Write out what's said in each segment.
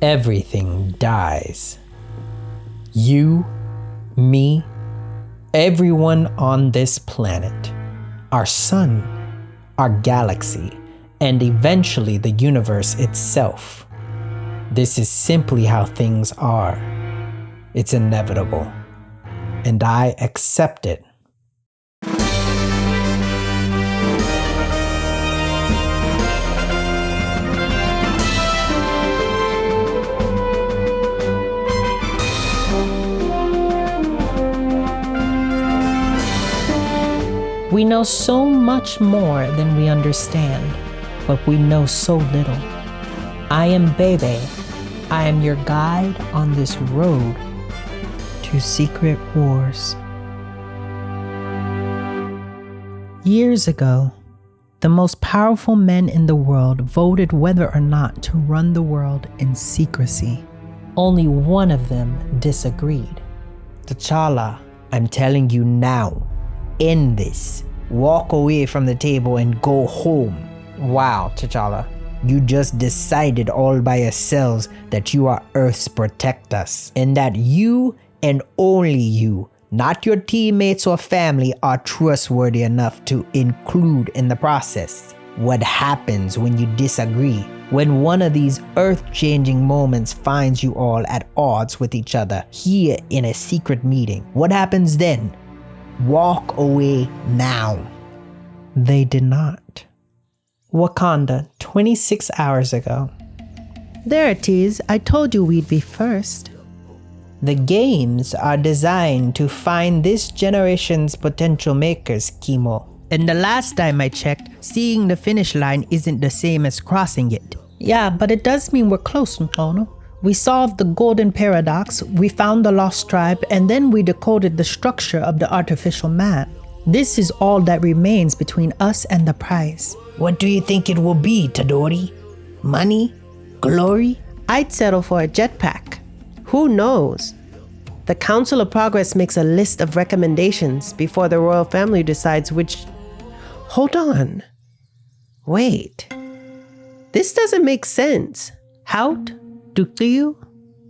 everything dies. You, me, everyone on this planet, our sun, our galaxy, and eventually the universe itself. This is simply how things are. It's inevitable, and I accept it. We know so much more than we understand, but we know so little. I am Bebe. I am your guide on this road to secret wars. Years ago, the most powerful men in the world voted whether or not to run the world in secrecy. Only one of them disagreed. T'Challa, I'm telling you now, end this. Walk away from the table and go home. Wow, T'Challa. You just decided all by yourselves that you are Earth's protectors, and that you and only you, not your teammates or family, are trustworthy enough to include in the process. What happens when you disagree? When one of these earth-changing moments finds you all at odds with each other here in a secret meeting, what happens then? Walk away now. They did not. Wakanda, 26 hours ago. There it is. I told you we'd be first. The games are designed to find this generation's potential makers, Kimo. And the last time I checked, seeing the finish line isn't the same as crossing it. Yeah, but it does mean we're close, Mkono. We solved the golden paradox, we found the lost tribe, and then we decoded the structure of the artificial man. This is all that remains between us and the prize. What do you think it will be, Tadori? Money? Glory? I'd settle for a jetpack. Who knows? The Council of Progress makes a list of recommendations before the royal family decides which... Hold on. Wait. This doesn't make sense. Hout? Dukliu?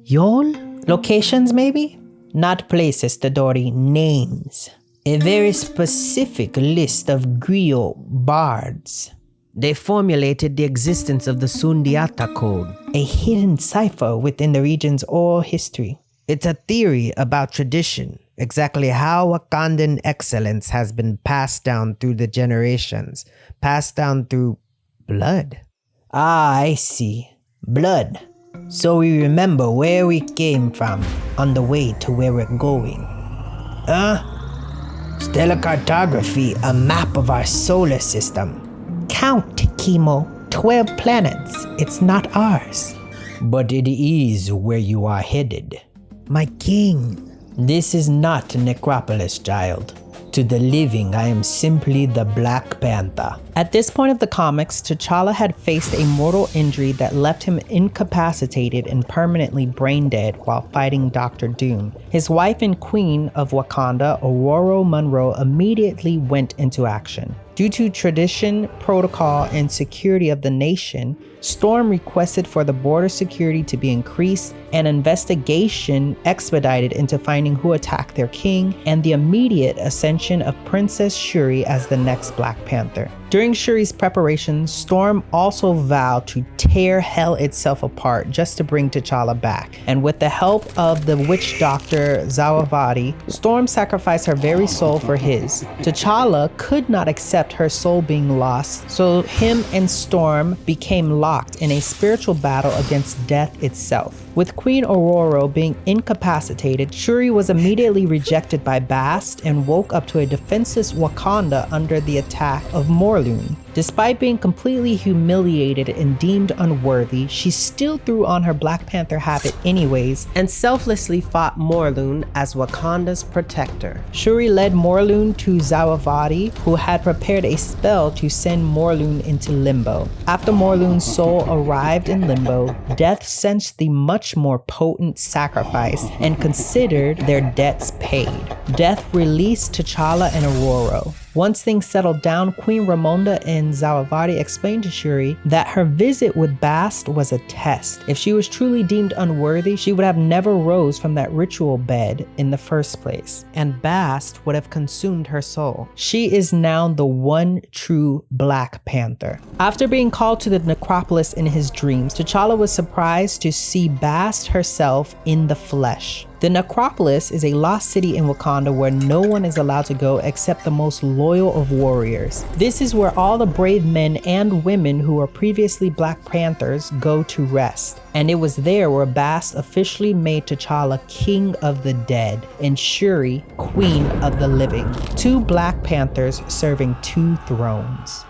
Yol? Locations, maybe? Not places, Tadori. Names. A very specific list of griot bards. They formulated the existence of the Sundiata Code, a hidden cipher within the region's oral history. It's a theory about tradition, exactly how Wakandan excellence has been passed down through the generations, passed down through blood. Ah, I see. Blood. So we remember where we came from on the way to where we're going. Stellar cartography, a map of our solar system. Count, Kimo. 12 planets. It's not ours. But it is where you are headed. My king. This is not Necropolis, child. To the living, I am simply the Black Panther. At this point of the comics, T'Challa had faced a mortal injury that left him incapacitated and permanently brain dead while fighting Dr. Doom. His wife and queen of Wakanda, Aurora Monroe, immediately went into action. Due to tradition, protocol, and security of the nation, Storm requested for the border security to be increased and investigation expedited into finding who attacked their king and the immediate ascension of Princess Shuri as the next Black Panther. During Shuri's preparations, Storm also vowed to tear hell itself apart just to bring T'Challa back. And with the help of the witch doctor Zawavadi, Storm sacrificed her very soul for his. T'Challa could not accept her soul being lost, so him and Storm became locked in a spiritual battle against death itself. With Queen Aurora being incapacitated, Shuri was immediately rejected by Bast and woke up to a defenseless Wakanda under the attack of Morlun. Despite being completely humiliated and deemed unworthy, she still threw on her Black Panther habit anyways and selflessly fought Morlun as Wakanda's protector. Shuri led Morlun to Zawavadi, who had prepared a spell to send Morlun into limbo. After Morlun's soul arrived in limbo, Death sensed the much more potent sacrifice and considered their debts paid. Death released T'Challa and Aurora. Once things settled down, Queen Ramonda and Zawavati explained to Shuri that her visit with Bast was a test. If she was truly deemed unworthy, she would have never rose from that ritual bed in the first place, and Bast would have consumed her soul. She is now the one true Black Panther. After being called to the necropolis in his dreams, T'Challa was surprised to see Bast herself in the flesh. The necropolis is a lost city in Wakanda where no one is allowed to go except the most loyal of warriors. This is where all the brave men and women who were previously Black Panthers go to rest. And it was there where Bast officially made T'Challa King of the Dead and Shuri Queen of the Living. 2 Black Panthers serving 2 thrones.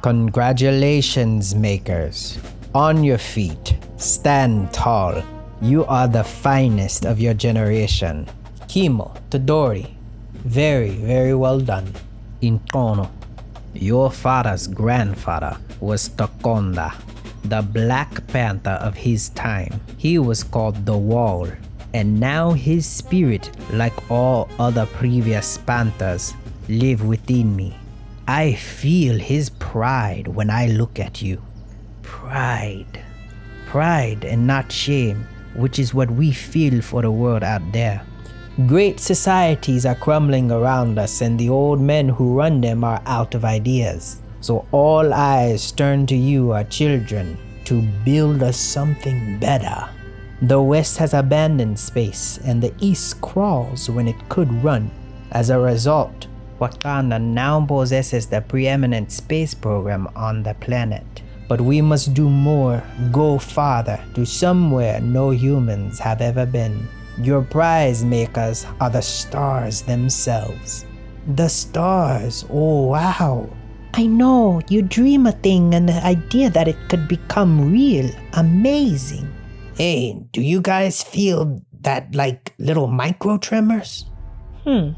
Congratulations, Makers. On your feet, stand tall. You are the finest of your generation. Kimo, Todori, very, very well done. Inkono, your father's grandfather was Tokonda, the Black Panther of his time. He was called the Wall, and now his spirit, like all other previous Panthers, live within me. I feel his pride when I look at you. Pride and not shame, which is what we feel for the world out there. Great societies are crumbling around us, and the old men who run them are out of ideas. So all eyes turn to you, our children, to build us something better. The West has abandoned space, and the East crawls when it could run. As a result, Wakanda now possesses the preeminent space program on the planet. But we must do more, go farther, to somewhere no humans have ever been. Your prize makers are the stars themselves. The stars, oh wow. I know, you dream a thing and the idea that it could become real, amazing. Hey, do you guys feel that like little micro tremors? I'm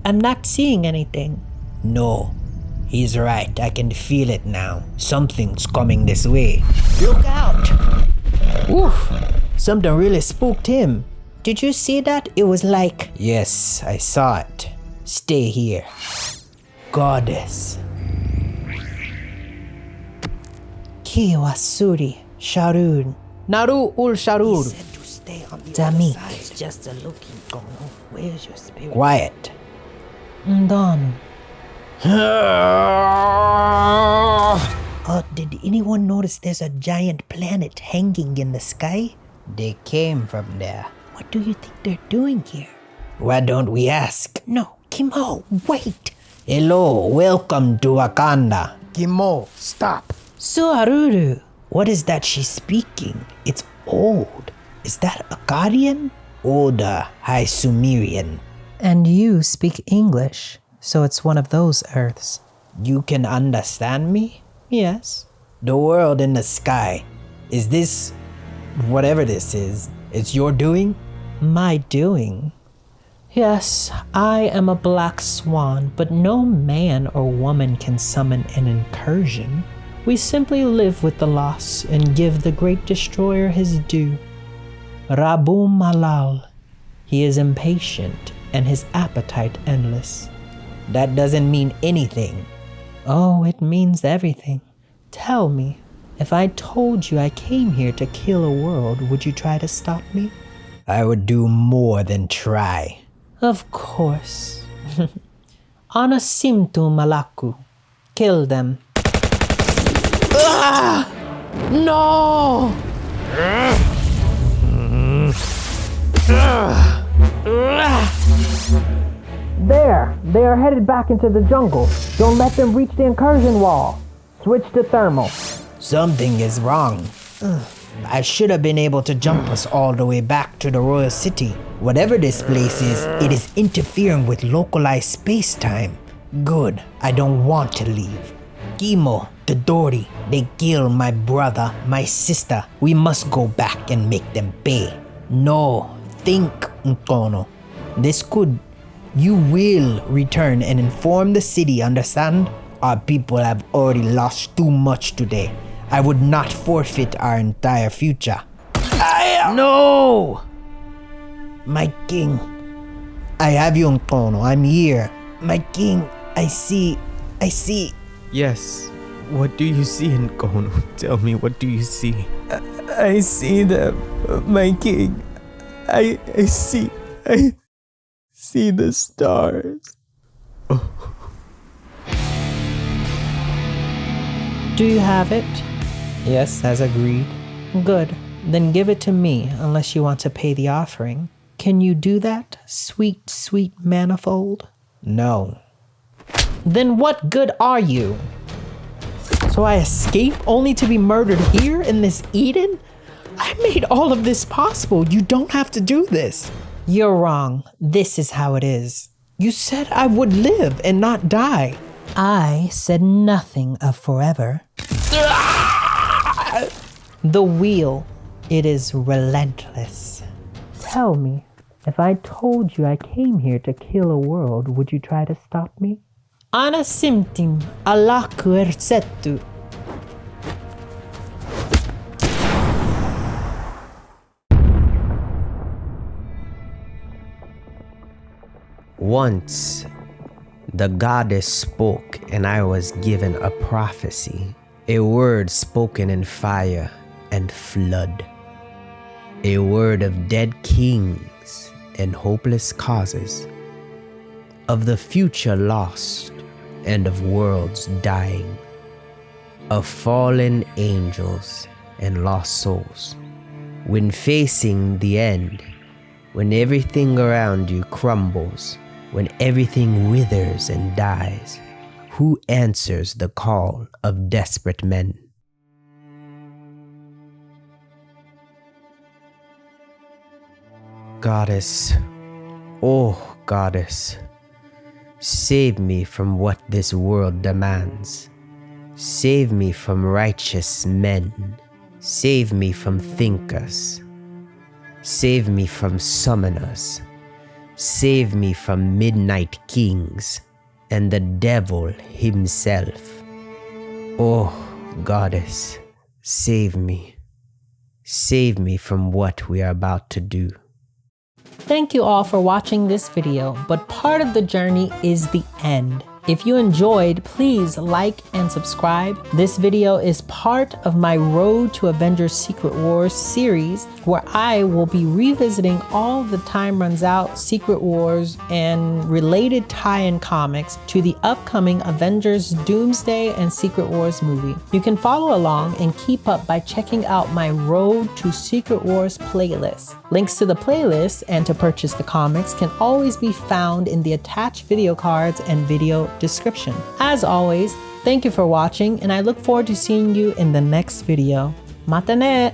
not seeing anything. No. He's right, I can feel it now. Something's coming this way. Look out! Oof! Something really spooked him. Did you see that? It was like... Yes, I saw it. Stay here. Goddess. Kiwasuri Sharun. Naru ul Sharur. He said to stay on the other side. It's just a looking. Where's your spirit? Quiet. Ndon. Did anyone notice there's a giant planet hanging in the sky? They came from there. What do you think they're doing here? Why don't we ask? No, Kimo, wait. Hello, welcome to Wakanda. Kimo, stop. Suharuru, what is that she's speaking? It's old. Is that Akkadian? Older, High Sumerian. And you speak English. So it's one of those Earths. You can understand me? Yes. The world in the sky. Is this, whatever this is, it's your doing? My doing? Yes, I am a black swan, but no man or woman can summon an incursion. We simply live with the loss and give the great destroyer his due. Rabu Malal. He is impatient and his appetite endless. That doesn't mean anything. Oh, it means everything. Tell me, if I told you I came here to kill a world, would you try to stop me? I would do more than try. Of course. Anasimtu Malaku. Kill them. Ah! No! There! They are headed back into the jungle. Don't let them reach the incursion wall. Switch to thermal. Something is wrong. I should have been able to jump us all the way back to the royal city. Whatever this place is, it is interfering with localized space-time. Good, I don't want to leave. Kimo, Todori, they killed my brother, my sister. We must go back and make them pay. No, think, Nkono. You will return and inform the city, understand? Our people have already lost too much today. I would not forfeit our entire future. No! My king. I have you, Nkono. I'm here. My king, I see I see. Yes. What do you see, Nkono? Tell me, what do you see? I see them, my king. I see the stars. Do you have it? Yes, as agreed. Good. Then give it to me, unless you want to pay the offering. Can you do that, sweet, sweet manifold? No. Then what good are you? So I escape only to be murdered here in this Eden? I made all of this possible. You don't have to do this. You're wrong. This is how it is. You said I would live and not die. I said nothing of forever. The wheel, it is relentless. Tell me, if I told you I came here to kill a world, would you try to stop me? Ana simtim alaku ersetu. Once, the goddess spoke, and I was given a prophecy, a word spoken in fire and flood, a word of dead kings and hopeless causes, of the future lost and of worlds dying, of fallen angels and lost souls. When facing the end, when everything around you crumbles, when everything withers and dies, who answers the call of desperate men? Goddess, oh goddess, save me from what this world demands. Save me from righteous men. Save me from thinkers. Save me from summoners. Save me from midnight kings and the devil himself. Oh, goddess, save me. Save me from what we are about to do. Thank you all for watching this video, but part of the journey is the end. If you enjoyed, please like and subscribe. This video is part of my Road to Avengers Secret Wars series, where I will be revisiting all the Time Runs Out, Secret Wars, and related tie-in comics to the upcoming Avengers Doomsday and Secret Wars movie. You can follow along and keep up by checking out my Road to Secret Wars playlist. Links to the playlist and to purchase the comics can always be found in the attached video cards and video description. As always, thank you for watching, and I look forward to seeing you in the next video. Matanet!